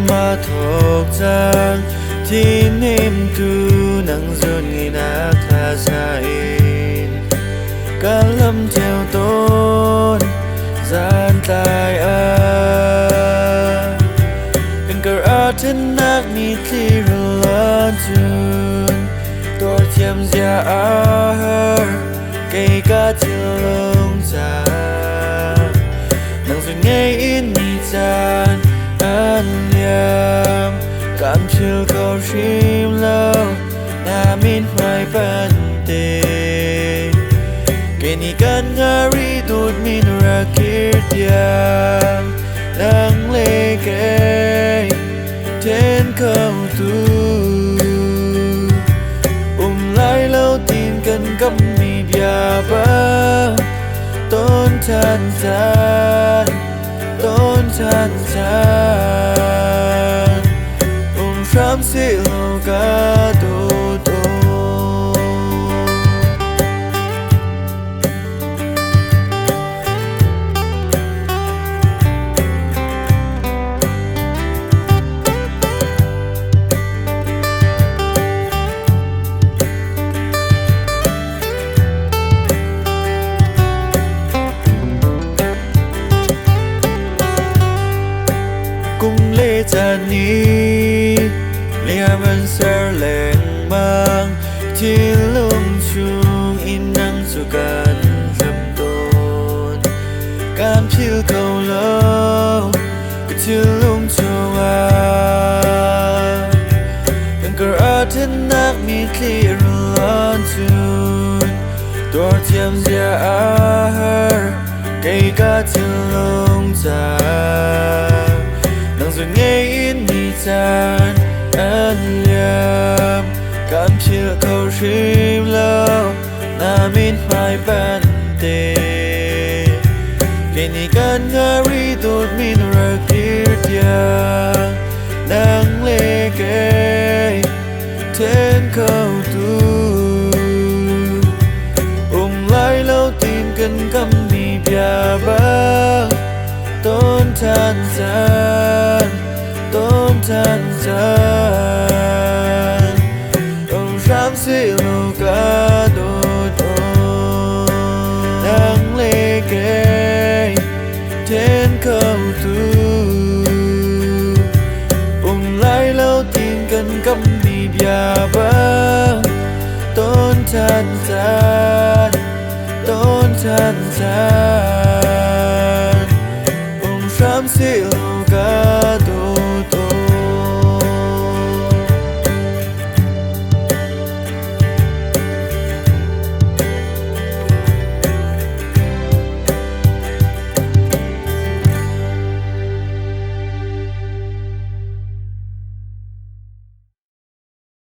mà thuộc giang thì niềm tu nắng dồn ngày đã tha dài cả lâm theo tôn gian tai đừng cờ thân nát mi thi lan chun tôi thiêm gia cây cá chiều lông già nắng dồn ngay in mi gian an liam cảm chiều cầu chim lâu na min mai ban tê kể ni kan ngari tụt min ra kirtiam nang lê kê trên cầu tu lại lâu tin cần cắm mi bia ba tôn than caan Ram si lo ka to cùng lê tràn ni liaman ser leng mang chi lung chung in nang su kan lam ton cam chill cầu lâu cái chill lung chung đừng cờ thân nát mi clear lan chun tor thiam zia cây cá chill lung già nang dồn ngay in mi chan an liam cảm chiều cầu chim lâu na min mai ban tê kể ni kan ngari tụt min ra kirtiam nang lê kê trên cầu tu lại lâu tin cần cắm mi bia ba tôn than caan ông Ram si lo ka to nang lê kê trên cầu tu lại lâu tin cần cắm mi bia ba tôn than caan ông Ram si